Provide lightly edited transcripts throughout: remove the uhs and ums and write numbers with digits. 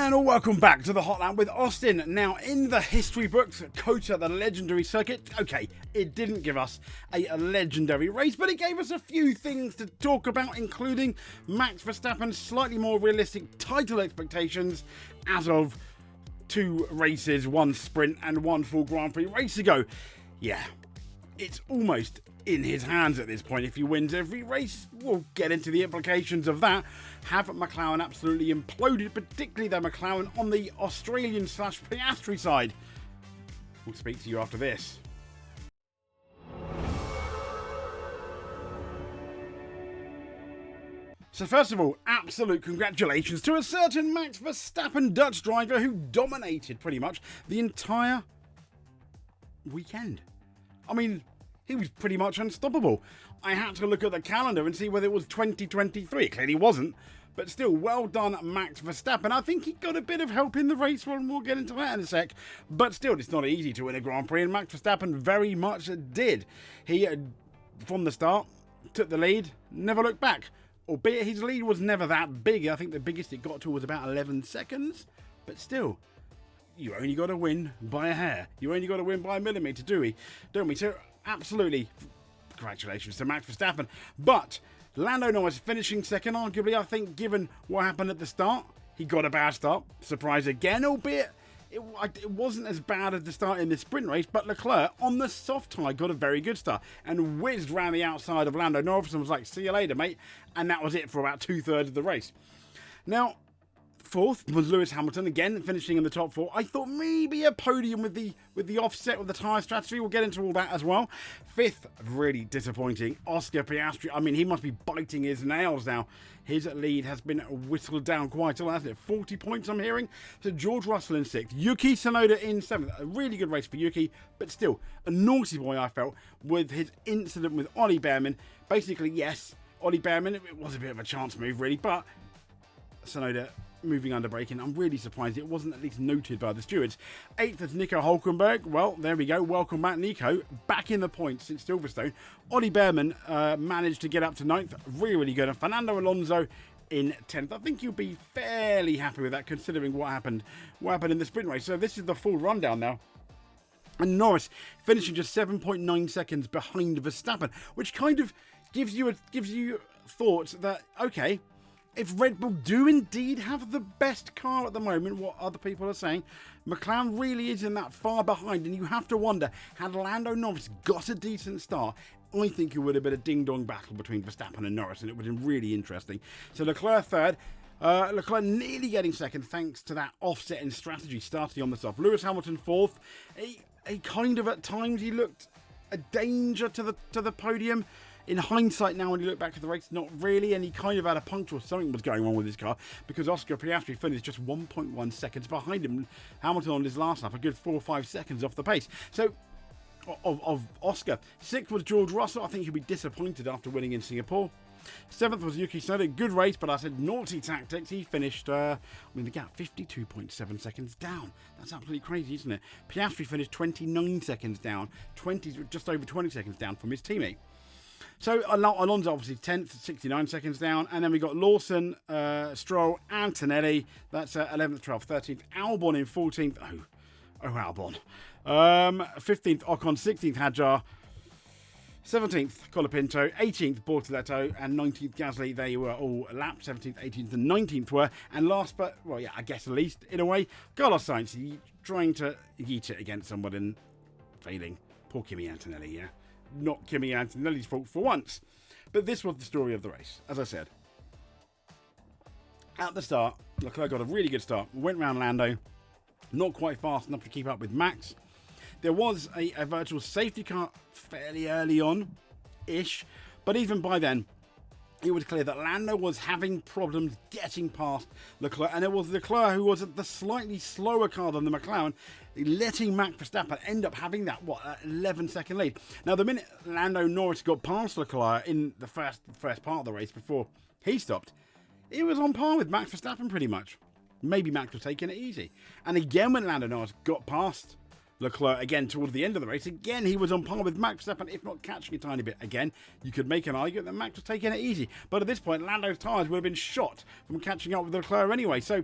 And welcome back to the Hotline with Austin. Now, in the history books, COTA, the legendary circuit, okay, it didn't give us a legendary race, but it gave us a few things to talk about, including Max Verstappen's slightly more realistic title expectations as of 2 races, 1 sprint and 1 full Grand Prix race ago. Yeah, it's almost in his hands at this point. If he wins every race, we'll get into the implications of that. Have McLaren absolutely imploded, particularly their McLaren on the Australian/Piastri side? We'll speak to you after this. So first of all, absolute congratulations to a certain Max Verstappen, Dutch driver, who dominated pretty much the entire weekend. I mean, he was pretty much unstoppable. I had to look at the calendar and see whether it was 2023. It clearly wasn't, but still, well done, Max Verstappen. I think he got a bit of help in the race, and we'll get into that in a sec. But still, it's not easy to win a Grand Prix, and Max Verstappen very much did. He, from the start, took the lead, never looked back. Albeit his lead was never that big. I think the biggest it got to was about 11 seconds. But still, you only got to win by a hair. You only got to win by a millimetre, don't we? So, absolutely, congratulations to Max Verstappen. But Lando Norris finishing second, arguably, I think, given what happened at the start. He got a bad start. Surprise again, albeit it wasn't as bad as the start in the sprint race, but Leclerc on the soft tyre got a very good start and whizzed round the outside of Lando Norris and was like, see you later, mate. And that was it for about 2/3 of the race. Now, fourth was Lewis Hamilton, again finishing in the top 4. I thought maybe a podium with the offset with the tyre strategy. We'll get into all that as well. Fifth, really disappointing, Oscar Piastri. I mean, he must be biting his nails now. His lead has been whistled down quite a lot, hasn't it? 40 points, I'm hearing. So George Russell in 6th. Yuki Tsunoda in 7th. A really good race for Yuki, but still a naughty boy, I felt, with his incident with Ollie Behrman. Basically, yes, Ollie Behrman, it was a bit of a chance move, really, but Tsunoda moving under braking. I'm really surprised it wasn't at least noted by the stewards. 8th is Nico Hülkenberg. Well, there we go. Welcome back, Nico. Back in the points since Silverstone. Ollie Behrman managed to get up to 9th. Really, really good. And Fernando Alonso in 10th. I think you'll be fairly happy with that, considering what happened in the sprint race. So this is the full rundown now. And Norris finishing just 7.9 seconds behind Verstappen, which kind of gives you thoughts that, okay, if Red Bull do indeed have the best car at the moment, what other people are saying, McLaren really isn't that far behind, and you have to wonder, had Lando Norris got a decent start, I think it would have been a ding-dong battle between Verstappen and Norris, and it would have been really interesting. So Leclerc third, Leclerc nearly getting second thanks to that offsetting strategy starting on the top. Lewis Hamilton fourth. He kind of at times he looked a danger to the podium. In hindsight now, when you look back at the race, not really, and he kind of had a puncture or something was going on with his car because Oscar Piastri finished just 1.1 seconds behind him. Hamilton on his last lap, a good 4 or 5 seconds off the pace. So, of Oscar. 6th was George Russell. I think he'll be disappointed after winning in Singapore. 7th was Yuki Tsunoda. Good race, but I said naughty tactics. He finished, the gap, 52.7 seconds down. That's absolutely crazy, isn't it? Piastri finished 29 seconds down, just over 20 seconds down from his teammate. So Alonso obviously 10th, 69 seconds down. And then we got Lawson, Stroll, Antonelli. That's 11th, 12th, 13th. Albon in 14th. Oh, Albon. 15th, Ocon. 16th, Hadjar. 17th, Colapinto. 18th, Bortoletto. And 19th, Gasly. They were all lapped. 17th, 18th, and 19th were. And last but, well, yeah, I guess least, in a way, Carlos Sainz. Trying to yeet it against someone and failing. Poor Kimi Antonelli, yeah. Not Kimi Antonelli's fault for once. But this was the story of the race, as I said. At the start, Leclerc got a really good start. Went round Lando. Not quite fast enough to keep up with Max. There was a virtual safety car fairly early on-ish. But even by then, it was clear that Lando was having problems getting past Leclerc, and it was Leclerc who was at the slightly slower car than the McLaren, letting Max Verstappen end up having that 11-second lead. Now, the minute Lando Norris got past Leclerc in the first part of the race before he stopped, he was on par with Max Verstappen pretty much. Maybe Max was taking it easy. And again, when Lando Norris got past Leclerc again towards the end of the race, again he was on par with Max Verstappen, if not catching a tiny bit. Again, you could make an argument that Max was taking it easy, but at this point Lando's tyres would have been shot from catching up with Leclerc anyway. So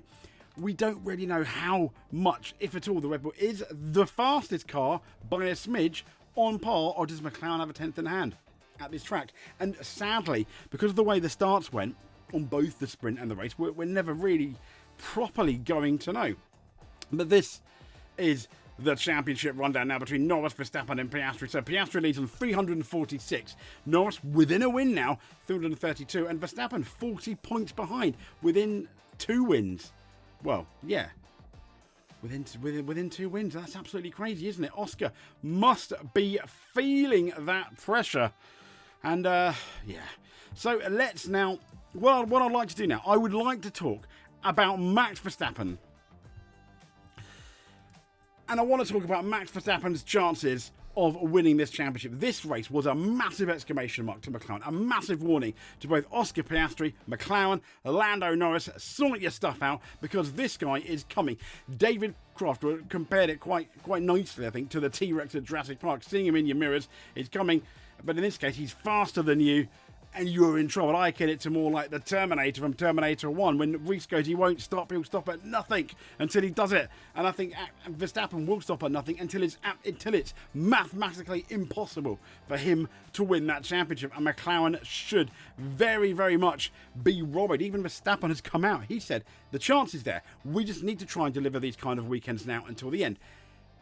we don't really know how much, if at all, the Red Bull is the fastest car by a smidge on par, or does McLaren have a 10th in hand at this track? And sadly, because of the way the starts went on both the sprint and the race, we're never really properly going to know. But this is the championship rundown now between Norris, Verstappen and Piastri. So Piastri leads on 346. Norris within a win now, 332. And Verstappen 40 points behind within 2 wins. Well, yeah. Within 2 wins. That's absolutely crazy, isn't it? Oscar must be feeling that pressure. And, yeah. So let's now... Well, what I'd like to do now, I would like to talk about Max Verstappen. And I want to talk about Max Verstappen's chances of winning this championship. This race was a massive exclamation mark to McLaren, a massive warning to both Oscar Piastri, McLaren, Lando Norris. Sort your stuff out, because this guy is coming. David Croft compared it quite nicely, I think, to the T-Rex at Jurassic Park. Seeing him in your mirrors, he's coming, but in this case, he's faster than you, and you're in trouble. I akin it to more like the Terminator from Terminator 1, when Reese goes, he won't stop, he'll stop at nothing until he does it. And I think Verstappen will stop at nothing until it's mathematically impossible for him to win that championship. And McLaren should very, very much be worried. Even Verstappen has come out. He said, the chance is there. We just need to try and deliver these kind of weekends now until the end.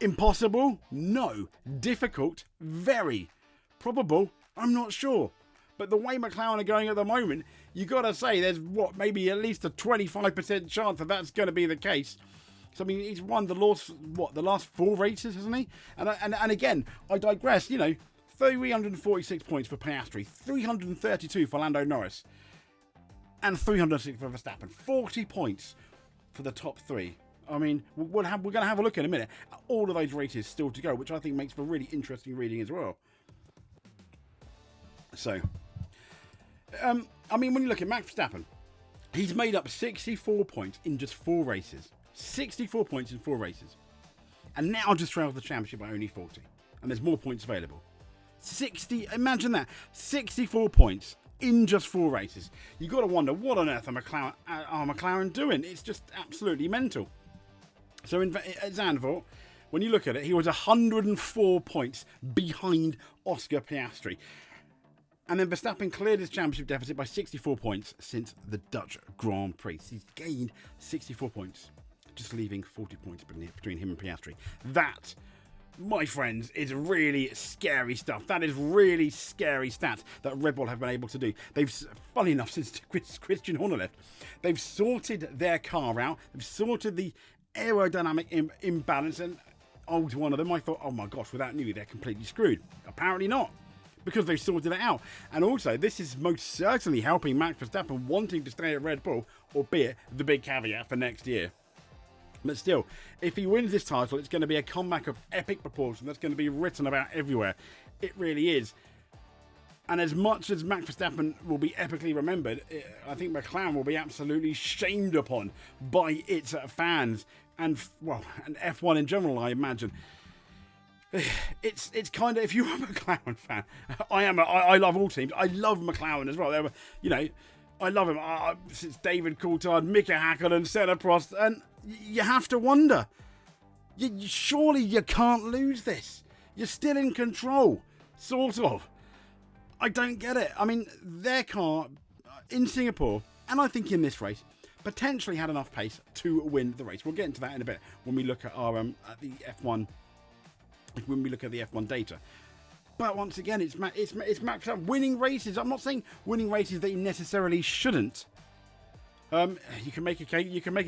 Impossible? No. Difficult? Very. Probable? I'm not sure. But the way McLaren are going at the moment, you got to say there's, maybe at least a 25% chance that that's going to be the case. So, I mean, he's won the last 4 races, hasn't he? And again, I digress, 346 points for Piastri, 332 for Lando Norris, and 306 for Verstappen. 40 points for the top 3. I mean, we're going to have a look in a minute at all of those races still to go, which I think makes for really interesting reading as well. So, I mean, when you look at Max Verstappen, he's made up 64 points in just 4 races. 64 points in 4 races. And now just trails the championship by only 40. And there's more points available. Imagine that. 64 points in just 4 races. You've got to wonder, what on earth are McLaren doing? It's just absolutely mental. So at Zandvoort, when you look at it, he was 104 points behind Oscar Piastri. And then Verstappen cleared his championship deficit by 64 points since the Dutch Grand Prix. He's gained 64 points, just leaving 40 points between him and Piastri. That, my friends, is really scary stuff. That is really scary stats that Red Bull have been able to do. They've, funny enough, since Christian Horner left, they've sorted their car out. They've sorted the aerodynamic imbalance. And to one of them, I thought, oh my gosh, without Newey, they're completely screwed. Apparently not, because they've sorted it out. And also, this is most certainly helping Max Verstappen wanting to stay at Red Bull, albeit the big caveat for next year. But still, if he wins this title, it's going to be a comeback of epic proportion that's going to be written about everywhere. It really is. And as much as Max Verstappen will be epically remembered, I think McLaren will be absolutely shamed upon by its fans and F1 in general, I imagine. It's kind of, if you're a McLaren fan, I love all teams. I love McLaren as well. They were, I love him since David Coulthard, Mika Häkkinen, Senna Prost, and you have to wonder, surely you can't lose this. You're still in control, sort of. I don't get it. I mean, their car in Singapore, and I think in this race, potentially had enough pace to win the race. We'll get into that in a bit when we look at our at the F1. When we look at the F1 data. But once again, it's Max Verstappen winning races. I'm not saying winning races that he necessarily shouldn't. You can make a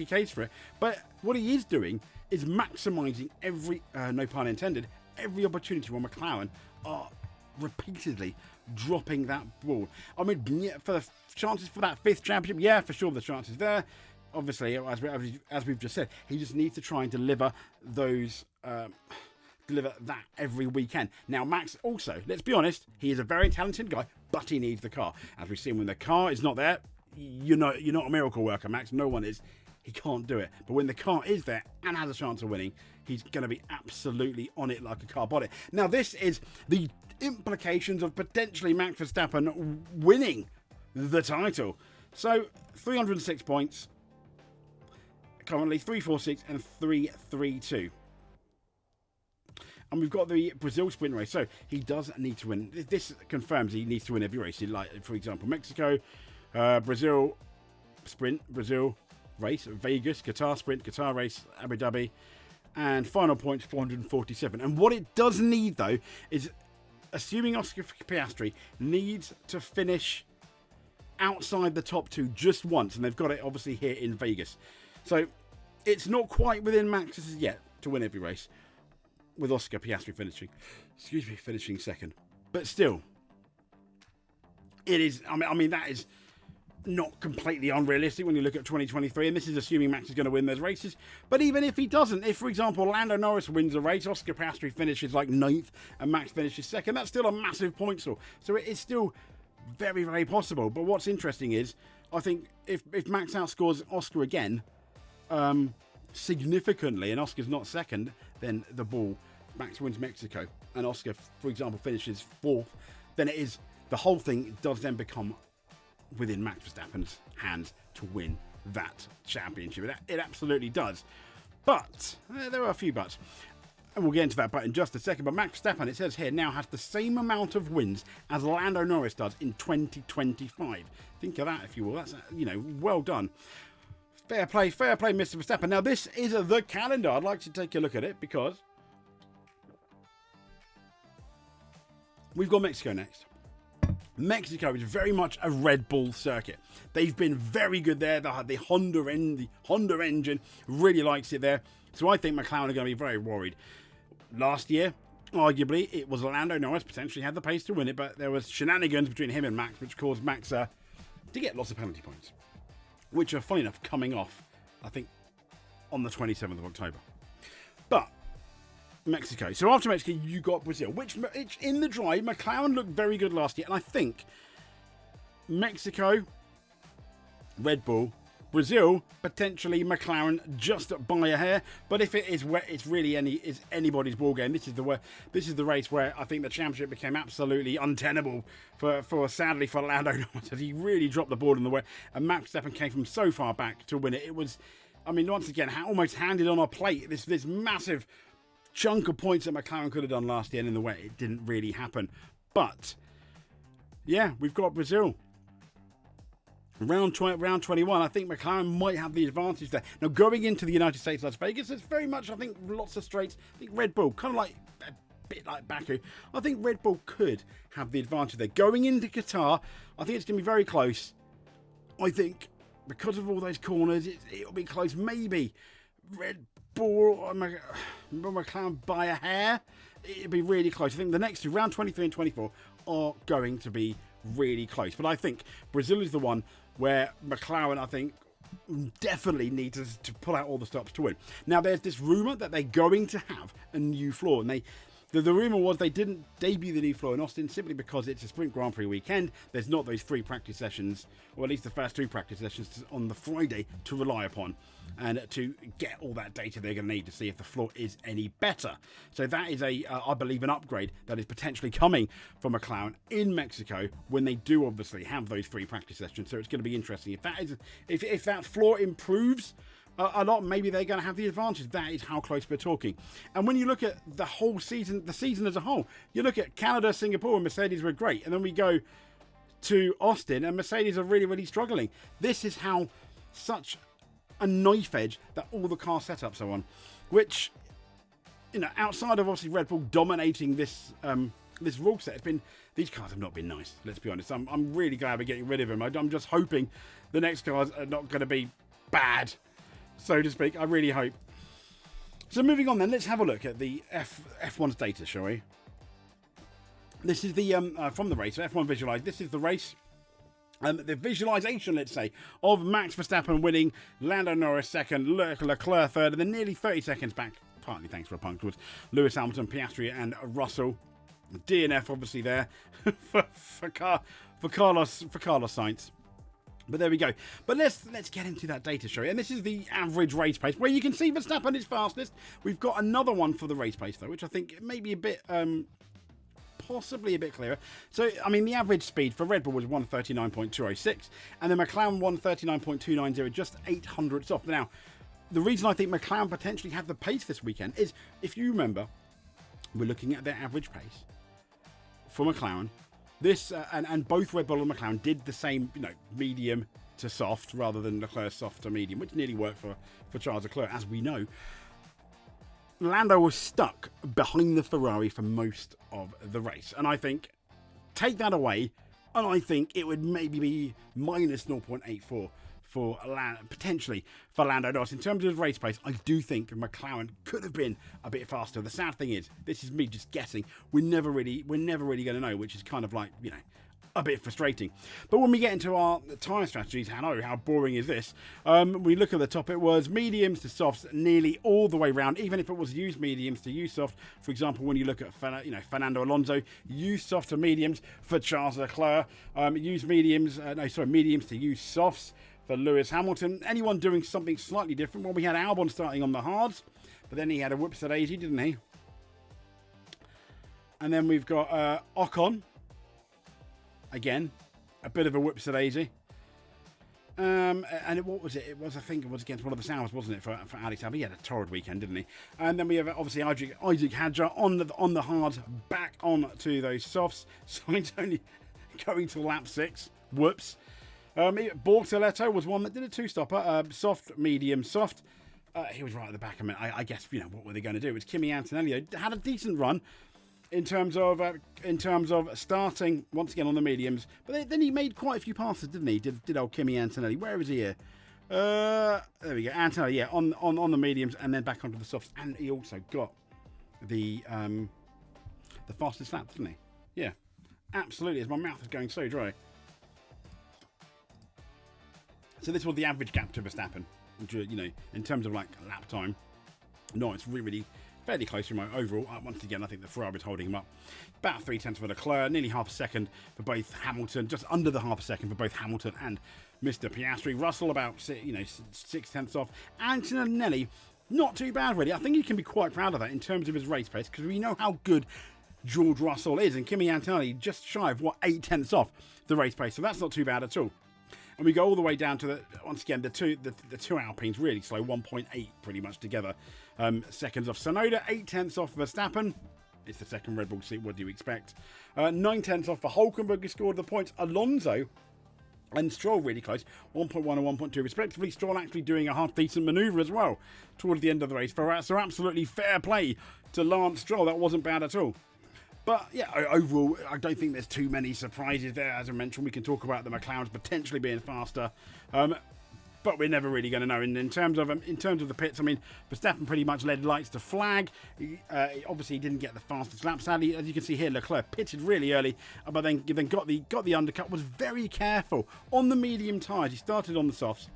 case for it. But what he is doing is maximising every, no pun intended, every opportunity where McLaren are repeatedly dropping that ball. I mean, for the chances for that 5th championship, yeah, for sure the chances there. Obviously, as we've just said, he just needs to try and deliver those. Deliver that every weekend. Now, Max also, let's be honest, he is a very talented guy, but he needs the car. As we've seen, when the car is not there, you're not a miracle worker, Max. No one is. He can't do it. But when the car is there and has a chance of winning, he's going to be absolutely on it like a car body. Now, this is the implications of potentially Max Verstappen winning the title. So, 306 points. currently 3-4-6 and 3-3-2. And we've got the Brazil sprint race. So he does need to win. This confirms he needs to win every race. Like, for example, Mexico, Brazil sprint, Brazil race, Vegas, Qatar sprint, Qatar race, Abu Dhabi, and final points 447. And what it does need, though, is assuming Oscar Piastri needs to finish outside the top 2 just once. And they've got it, obviously, here in Vegas. So it's not quite within Max's yet to win every race, with Oscar Piastri finishing second. But still, it is, I mean, that is not completely unrealistic when you look at 2023, and this is assuming Max is going to win those races. But even if he doesn't, if, for example, Lando Norris wins a race, Oscar Piastri finishes like 9th, and Max finishes second, that's still a massive point haul. So it is still very, very possible. But what's interesting is, I think, if Max outscores Oscar again, significantly, and Oscar's not second, then Max wins Mexico, and Oscar, for example, finishes 4th, then it is, the whole thing does then become within Max Verstappen's hands to win that championship. It absolutely does. But there are a few buts, and we'll get into that but in just a second. But Max Verstappen, it says here, now has the same amount of wins as Lando Norris does in 2025. Think of that, if you will. That's, well done. Fair play, Mr. Verstappen. Now, this is the calendar. I'd like to take a look at it because we've got Mexico next. Mexico is very much a Red Bull circuit. They've been very good there. The Honda engine really likes it there. So I think McLaren are going to be very worried. Last year, arguably, it was Lando Norris potentially had the pace to win it, but there was shenanigans between him and Max, which caused Max to get lots of penalty points, which are, funny enough, coming off, I think, on the 27th of October. But Mexico. So after Mexico, you got Brazil, which in the drive, McLaren looked very good last year. And I think Mexico, Red Bull, Brazil, potentially McLaren just by a hair. But if it is where it's really anybody's ball game, this is the race where I think the championship became absolutely untenable for sadly for Lando Norris, as he really dropped the ball in the way. And Max Verstappen came from so far back to win it. It was, I mean, once again, almost handed on a plate. This massive chunk of points that McLaren could have done last year, and in the way it didn't really happen. But yeah, we've got Brazil. Round 21, I think McLaren might have the advantage there. Now, going into the United States, Las Vegas, it's very much, I think, lots of straights. I think Red Bull, kind of like a bit like Baku, I think Red Bull could have the advantage there. Going into Qatar, I think it's going to be very close. I think because of all those corners, it'll be close. Maybe Red Bull or McLaren by a hair. It'll be really close. I think the next two, round 23 and 24, are going to be really close. But I think Brazil is the one where McLaren, I think, definitely need to pull out all the stops to win. Now, there's this rumour that they're going to have a new floor, and the rumour was they didn't debut the new floor in Austin simply because it's a sprint Grand Prix weekend. There's not those 3 practice sessions, or at least the first 2 practice sessions on the Friday to rely upon and to get all that data they're going to need to see if the floor is any better. So that is I believe, an upgrade that is potentially coming from McLaren in Mexico when they do obviously have those 3 practice sessions. So it's going to be interesting. If that floor improves a lot, maybe they're going to have the advantage. That is how close we're talking. And when you look at the whole season, the season as a whole, you look at Canada, Singapore, and Mercedes were great. And then we go to Austin, and Mercedes are really, really struggling. This is how such a knife edge that all the car setups are on, which, outside of obviously Red Bull dominating this rule set, these cars have not been nice. Let's be honest. I'm really glad we're getting rid of them. I'm just hoping the next cars are not going to be bad, so to speak. I really hope. So moving on then, let's have a look at the F1's data, shall we? This is the from the race, so F1 Visualize. This is the race, the visualization, let's say, of Max Verstappen winning, Lando Norris second, Leclerc third, and then nearly 30 seconds back, partly thanks for a puncture, was Lewis Hamilton, Piastri, and Russell. DNF obviously there for Carlos Sainz. But there we go. But let's get into that data, shall we? And this is the average race pace, where you can see Verstappen is fastest. We've got another one for the race pace, though, which I think may be a bit, possibly a bit clearer. So, I mean, the average speed for Red Bull was 139.206, and the McLaren 139.290, just 800ths off. Now, the reason I think McLaren potentially have the pace this weekend is, if you remember, we're looking at their average pace for McLaren. This and both Red Bull and McLaren did the same, medium to soft rather than Leclerc soft to medium, which nearly worked for Charles Leclerc, as we know. Lando was stuck behind the Ferrari for most of the race, and I think take that away, and I think it would maybe be minus 0.84 potentially for Lando Norris. In terms of his race pace, I do think McLaren could have been a bit faster. The sad thing is, this is me just guessing. We're never really going to know, which is kind of like, a bit frustrating. But when we get into our tyre strategies, how boring is this? We look at the top, it was mediums to softs nearly all the way round, even if it was used mediums to used soft. For example, when you look at Fernando Alonso, used soft to mediums for Charles Leclerc, mediums to used softs for Lewis Hamilton. Anyone doing something slightly different? Well, we had Albon starting on the hards, but then he had a whoops at 80, didn't he? And then we've got Ocon. Again, a bit of a whoops at 80. And what was it? I think it was against one of the Sauers, wasn't it, for Alex Albon? He had a torrid weekend, didn't he? And then we have obviously Isaac Hadjar on the hard, back on to those softs. Sainz only going to lap 6. Whoops. Bortoletto was one that did a two-stopper. Soft, medium, soft. He was right at the back. I guess, what were they going to do? It was Kimi Antonelli. Had a decent run in terms of starting once again on the mediums. But then he made quite a few passes, didn't he? Did old Kimi Antonelli. Where is he here? There we go. Antonelli, yeah, on the mediums and then back onto the softs. And he also got the fastest lap, didn't he? Yeah, absolutely. As my mouth is going so dry. So this was the average gap to Verstappen, which, in terms of like lap time. No, it's really fairly close to my overall. Once again, I think the Ferrari is holding him up. About 0.3 for Leclerc, nearly half a second for both Hamilton, just under the half a second for both Hamilton and Mr. Piastri. Russell about 0.6 off. Antonelli, not too bad really. I think you can be quite proud of that in terms of his race pace, because we know how good George Russell is, and Kimi Antonelli just shy of 0.8 off the race pace, so that's not too bad at all. And we go all the way down to once again the two Alpines really slow, 1.8 pretty much together seconds off Tsunoda, 0.8 off Verstappen. It's the second Red Bull seat. What do you expect? 0.9 off for Hulkenberg, who scored the points. Alonso and Stroll really close, 1.1 and 1.2 respectively. Stroll actually doing a half decent manoeuvre as well towards the end of the race. So absolutely fair play to Lance Stroll. That wasn't bad at all. But yeah, overall, I don't think there's too many surprises there. As I mentioned, we can talk about the McLarens potentially being faster, but we're never really going to know. And in terms of the pits, Verstappen pretty much led lights to flag. Obviously, he didn't get the fastest lap. Sadly, as you can see here, Leclerc pitted really early, but then got the undercut. Was very careful on the medium tyres. He started on the softs,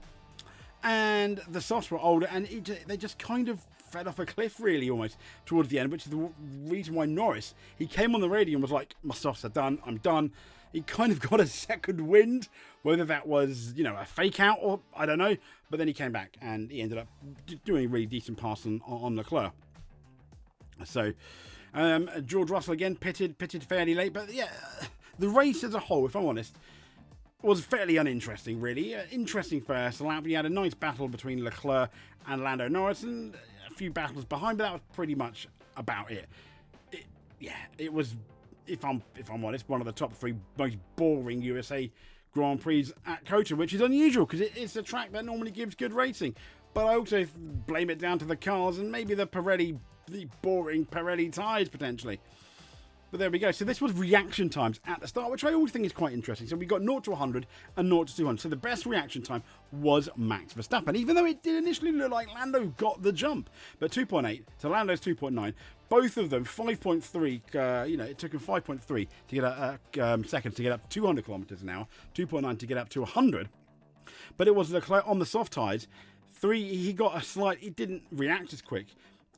and the softs were older, and they just kind of fell off a cliff really almost towards the end, which is the reason why Norris, he came on the radio and was like, my softs are done, I'm done. He kind of got a second wind, whether that was, a fake out or I don't know, but then he came back and he ended up doing a really decent pass on Leclerc. So George Russell again pitted fairly late, but yeah, the race as a whole, if I'm honest, was fairly uninteresting really. Interesting first lap. We had a nice battle between Leclerc and Lando Norris, and a few battles behind, but that was pretty much about it. It was, if I'm honest, one of the top 3 most boring USA Grand Prix at COTA, which is unusual because it's a track that normally gives good racing. But I also blame it down to the cars and maybe the boring Pirelli tyres potentially. But there we go. So this was reaction times at the start, which I always think is quite interesting. So we got 0 to 100 and 0 to 200. So the best reaction time was Max Verstappen, even though it did initially look like Lando got the jump. But 2.8 to Lando's 2.9. Both of them 5.3. It took him 5.3 to get seconds to get up 200 kilometers an hour. 2.9 to get up to 100. But it was Leclerc on the soft tyres. 3. He got a slight. He didn't react as quick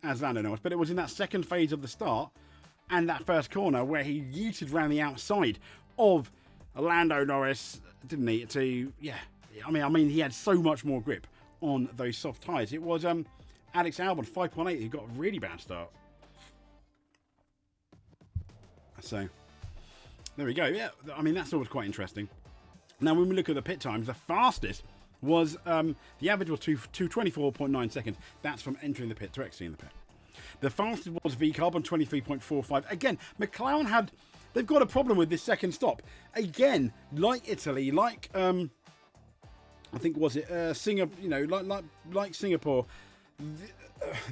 as Lando Norris, but it was in that second phase of the start and that first corner where he yeeted around the outside of Lando Norris, didn't he? He had so much more grip on those soft tyres. It was Alex Albon, 5.8, who got a really bad start. So, there we go. Yeah, that's always quite interesting. Now, when we look at the pit times, the fastest was the average was 224.9 seconds. That's from entering the pit to exiting the pit. The fastest was VCarb on 23.45. Again, McLaren they've got a problem with this second stop. Again, like Italy, like I think was it Singapore, like Singapore.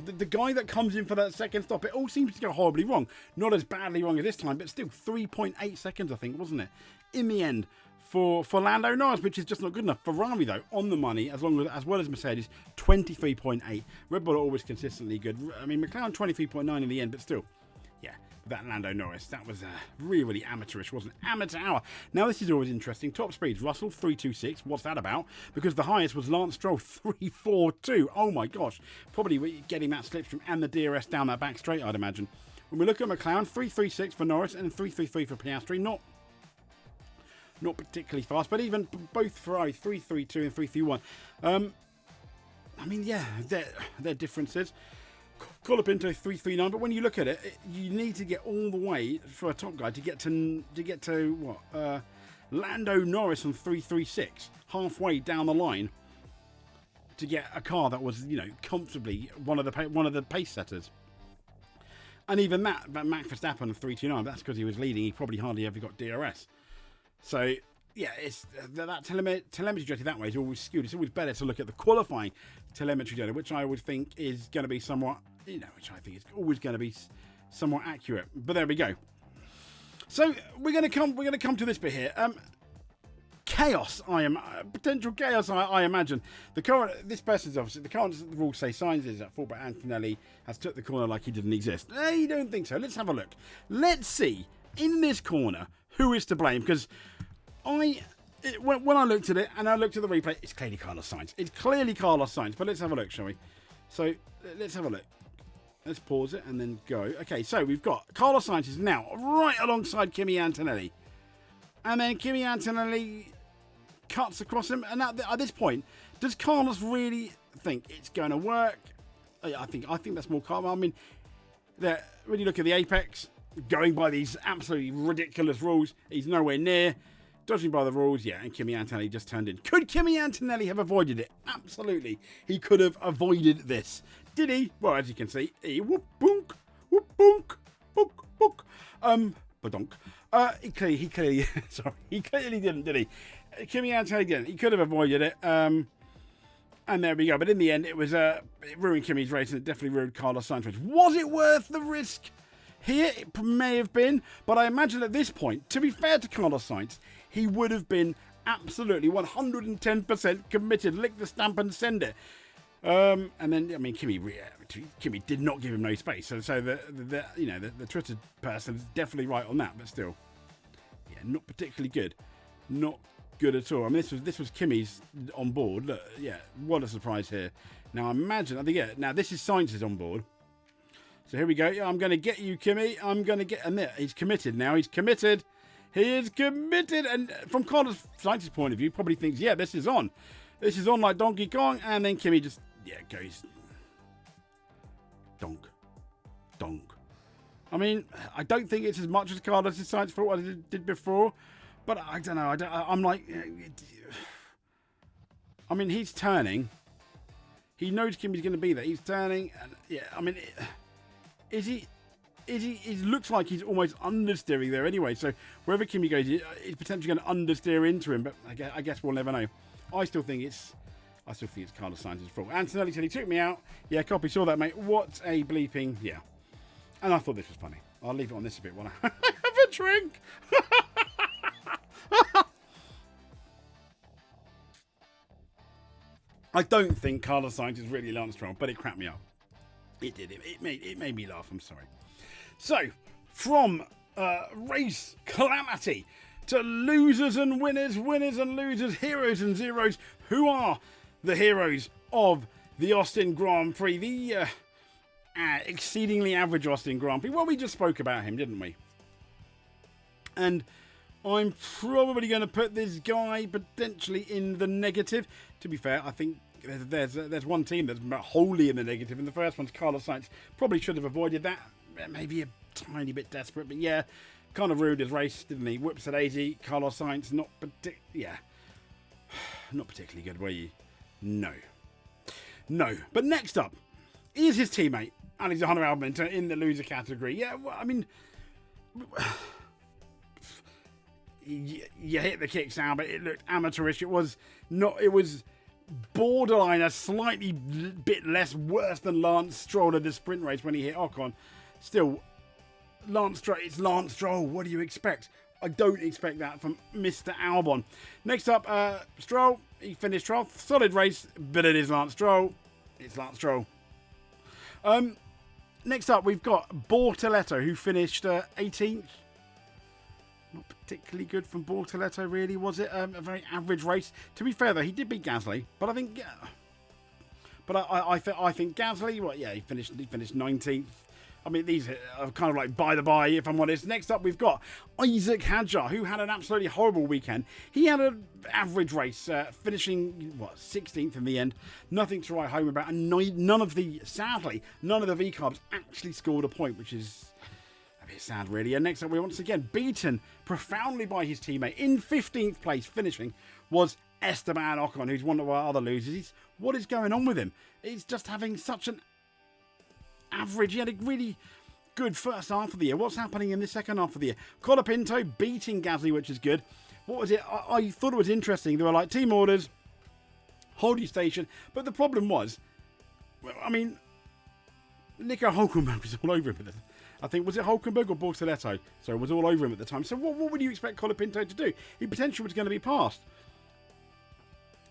The guy that comes in for that second stop, it all seems to go horribly wrong. Not as badly wrong as this time, but still 3.8 seconds, I think, wasn't it? In the end, for Lando Norris, which is just not good enough. Ferrari, though, on the money, as well as Mercedes, 23.8. Red Bull are always consistently good. I mean, McLaren 23.9 in the end, but still, yeah, that Lando Norris, that was really amateurish, wasn't it? Amateur hour. Now, this is always interesting. Top speeds, Russell, 3.26. What's that about? Because the highest was Lance Stroll, 3.42. Oh, my gosh. Probably getting that slipstream and the DRS down that back straight, I'd imagine. When we look at McLaren, 3.36 for Norris and 3.33 for Piastri. Not particularly fast, but even both Ferrari, 3.32 and 3.31. I mean, yeah, their differences. Colapinto 3.39, but when you look at it, you need to get all the way for a top guy to get to what? Lando Norris on 3.36, halfway down the line, to get a car that was, comfortably one of the pace setters. And even that Max Verstappen on 3.29, that's because he was leading. He probably hardly ever got DRS. So, yeah, it's that telemetry data that way is always skewed. It's always better to look at the qualifying telemetry data, which I would think is going to be somewhat, which I think is always going to be somewhat accurate. But there we go. So we're going to come to this bit here. Chaos. Potential chaos. I imagine this person's obviously the current rules say Sainz is at fault, but Antonelli has took the corner like he didn't exist. I don't think so. Let's have a look. Let's see in this corner who is to blame, because when I looked at it and I looked at the replay, it's clearly Carlos Sainz. It's clearly Carlos Sainz. But let's have a look, shall we? So let's have a look. Let's pause it and then go. Okay, so we've got Carlos Sainz is now right alongside Kimi Antonelli, and then Kimi Antonelli cuts across him. And at this point, does Carlos really think it's going to work? I think that's more calm. I mean, when you look at the apex, going by these absolutely ridiculous rules, he's nowhere near. Judging by the rules, yeah, and Kimi Antonelli just turned in. Could Kimi Antonelli have avoided it? Absolutely. He could have avoided this. Did he? Well, as you can see, he whoop boonk, book. Badonk. He clearly didn't, did he? Kimi Antonelli didn't. He could have avoided it. And there we go. But in the end, it ruined Kimi's race, and it definitely ruined Carlos Sainz's race. Was it worth the risk? Here, it may have been, but I imagine at this point, to be fair to Carlos Sainz, he would have been absolutely 110% committed. Lick the stamp and send it. And then, I mean, Kimi did not give him no space. So the Twitter person is definitely right on that, but still, yeah, not particularly good. Not good at all. I mean, this was Kimi's on board. Look, yeah, what a surprise here. Now, now this is Sainz's on board. So here we go. Yeah, I'm going to get you, Kimi. And there, he's committed now. He's committed. He is committed. And from Carlos Sainz's point of view, probably thinks, yeah, this is on. This is on like Donkey Kong. And then Kimi just, goes donk. I mean, I don't think it's as much as Carlos Sainz's fault as it did before. But I don't know. I'm like, I mean, he's turning. He knows Kimi's going to be there. He's turning. And yeah, I mean... It looks like he's almost understeering there anyway. So wherever Kimi goes, he's potentially going to understeer into him. But I guess we'll never know. I still think it's Carlos Sainz's fault. Antonelli said he took me out. Yeah, copy. Saw that, mate. What a bleeping. Yeah. And I thought this was funny. I'll leave it on this a bit while I have a drink. I don't think Carlos Sainz is really Lance Stroll, but it cracked me up. It did. It made me laugh. I'm sorry. So, from race calamity to losers and winners, winners and losers, heroes and zeros. Who are the heroes of the Austin Grand Prix? The exceedingly average Austin Grand Prix. Well, we just spoke about him, didn't we? And I'm probably going to put this guy potentially in the negative. To be fair, I think there's one team that's wholly in the negative, and the first one's Carlos Sainz. Probably should have avoided that. Maybe a tiny bit desperate, but yeah, kind of ruined his race, didn't he? Whips at 80. Carlos Sainz, not particularly. Yeah. not particularly good, were you? No. No. But next up is his teammate, Alexander Albon, in the loser category. Yeah, well, I mean, you hit the kicks out, but it looked amateurish. It was not. It was borderline a slightly bit less worse than Lance Stroll at the sprint race when he hit Ocon. Still, Lance Stroll. It's Lance Stroll. What do you expect? I don't expect that from Mr. Albon. Next up, Stroll. He finished 12th. Solid race, but it is Lance Stroll. It's Lance Stroll. Next up, we've got Bortoleto, who finished 18th. Not particularly good from Bortoleto, really, was it? A very average race. To be fair, though, he did beat Gasly, but I think, I think Gasly, well, yeah, he finished 19th. I mean, these are kind of like by the by, if I'm honest. Next up, we've got Isaac Hadjar, who had an absolutely horrible weekend. He had an average race, finishing, 16th in the end. Nothing to write home about. And sadly, none of the V-Carbs actually scored a point, which is a bit sad, really. And next up, we're once again beaten profoundly by his teammate. In 15th place, finishing, was Esteban Ocon, who's one of our other losers. What is going on with him? He's just having such an average. He had a really good first half of the year. What's happening in the second half of the year? Colapinto beating Gasly, which is good. What was it? I thought it was interesting. They were like, team orders, hold your station. But the problem was, I mean, Nico Hülkenberg was all over him. I think, was it Hülkenberg or Bortoleto? So it was all over him at the time. So what would you expect Colapinto to do? He potentially was going to be passed.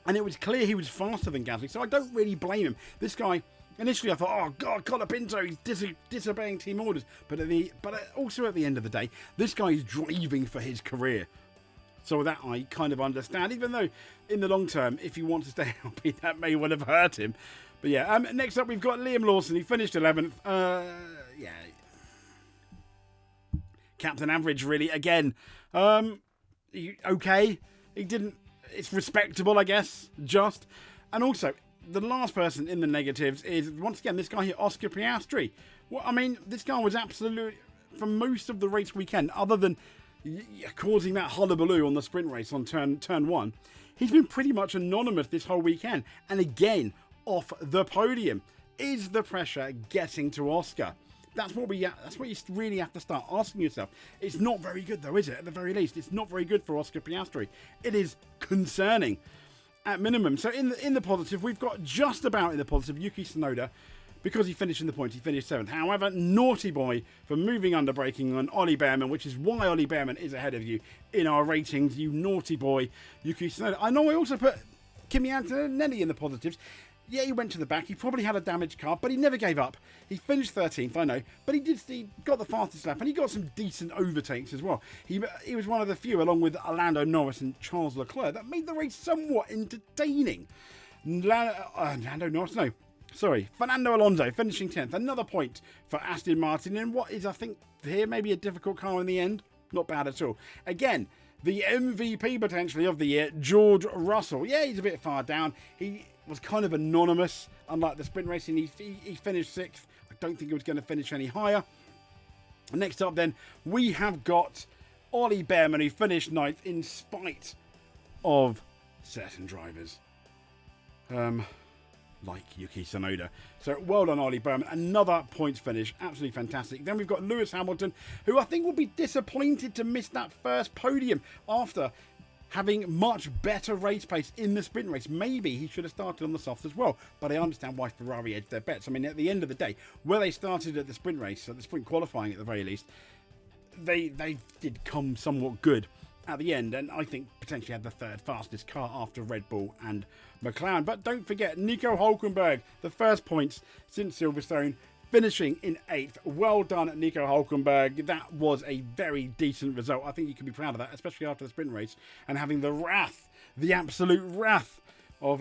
And it was clear he was faster than Gasly. So I don't really blame him. This guy, initially I thought, oh God, Colapinto, he's disobeying team orders. But also at the end of the day, this guy is driving for his career. So that I kind of understand, even though in the long term, if he wants to stay healthy, that may well have hurt him. But yeah, next up we've got Liam Lawson. He finished 11th. Yeah. Captain Average, really, again. Okay. He didn't, it's respectable, I guess, just. And also, the last person in the negatives is, once again, this guy here, Oscar Piastri. Well, I mean, this guy was absolutely, for most of the race weekend, other than causing that hullabaloo on the sprint race on turn one, he's been pretty much anonymous this whole weekend. And again, off the podium. Is the pressure getting to Oscar? That's what you really have to start asking yourself. It's not very good, though, is it? At the very least, it's not very good for Oscar Piastri. It is concerning, at minimum. So in the positive, we've got just about in the positive Yuki Tsunoda, because he finished in the points. He finished 7th. However, naughty boy for moving under braking on Ollie Behrman, which is why Ollie Behrman is ahead of you in our ratings. You naughty boy, Yuki Tsunoda. I know I also put Kimi Antonelli in the positives. Yeah, he went to the back. He probably had a damaged car, but he never gave up. He finished 13th, I know, but he got the fastest lap, and he got some decent overtakes as well. He was one of the few, along with Lando Norris and Charles Leclerc, that made the race somewhat entertaining. Fernando Alonso finishing 10th. Another point for Aston Martin in what is, I think, here maybe a difficult car in the end. Not bad at all. Again, the MVP potentially of the year, George Russell. Yeah, he's a bit far down. He was kind of anonymous, unlike the sprint racing. He finished 6th. I don't think he was going to finish any higher. Next up then, we have got Ollie Behrman, who finished 9th in spite of certain drivers. Like Yuki Tsunoda. So well done, Ollie Behrman. Another points finish. Absolutely fantastic. Then we've got Lewis Hamilton, who I think will be disappointed to miss that first podium after having much better race pace in the sprint race. Maybe he should have started on the softs as well, but I understand why Ferrari edged their bets. I mean, at the end of the day, where they started at the sprint race, at the sprint qualifying at the very least, they did come somewhat good at the end, and I think potentially had the third fastest car after Red Bull and McLaren. But don't forget, Nico Hülkenberg, the first points since Silverstone, finishing in 8th. Well done, Nico Hülkenberg. That was a very decent result. I think you can be proud of that, especially after the sprint race and having the wrath, the absolute wrath of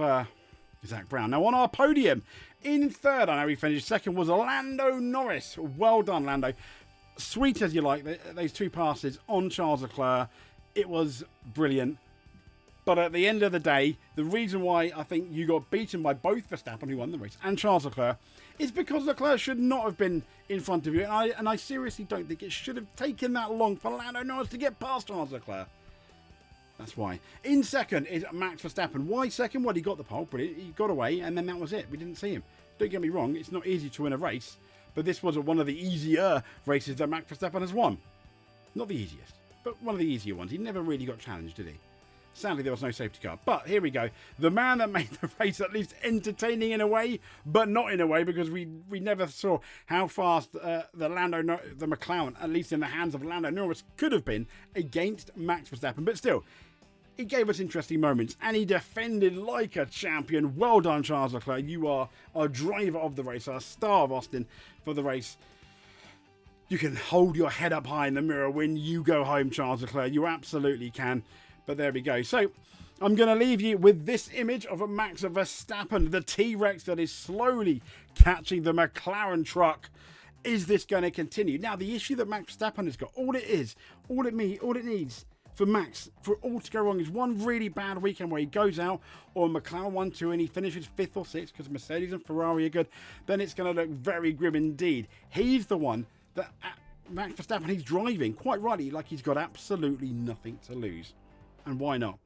Zach Brown. Now on our podium, in 3rd, I know he finished 2nd, was Lando Norris. Well done, Lando. Sweet as you like, those 2 passes on Charles Leclerc. It was brilliant. But at the end of the day, the reason why I think you got beaten by both Verstappen, who won the race, and Charles Leclerc, is because Leclerc should not have been in front of you. And I seriously don't think it should have taken that long for Lando Norris to get past Charles Leclerc. That's why. In second is Max Verstappen. Why second? Well, he got the pole, brilliant. He got away, and then that was it. We didn't see him. Don't get me wrong, it's not easy to win a race, but this was one of the easier races that Max Verstappen has won. Not the easiest, but one of the easier ones. He never really got challenged, did he? Sadly, there was no safety car. But here we go. The man that made the race at least entertaining in a way, but not in a way, because we never saw how fast the McLaren, at least in the hands of Lando Norris, could have been against Max Verstappen. But still, he gave us interesting moments, and he defended like a champion. Well done, Charles Leclerc. You are a driver of the race, a star of Austin for the race. You can hold your head up high in the mirror when you go home, Charles Leclerc. You absolutely can. But there we go. So I'm going to leave you with this image of Max Verstappen, the T-Rex that is slowly catching the McLaren truck. Is this going to continue? Now, the issue that Max Verstappen has got, all it needs for Max, for all to go wrong, is one really bad weekend where he goes out, or McLaren 1-2, and he finishes 5th or 6th because Mercedes and Ferrari are good. Then it's going to look very grim indeed. He's the one that Max Verstappen, he's driving, quite rightly, like he's got absolutely nothing to lose. And why not?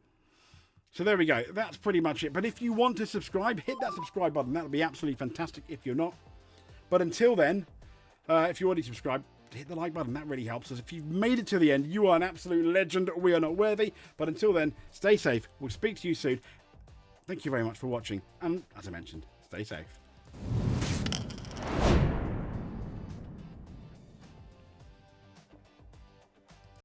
So there we go. That's pretty much it. But if you want to subscribe, hit that subscribe button. That would be absolutely fantastic if you're not. But until then, if you already subscribed, hit the like button. That really helps us. If you've made it to the end, you are an absolute legend. We are not worthy. But until then, stay safe. We'll speak to you soon. Thank you very much for watching. And as I mentioned, stay safe.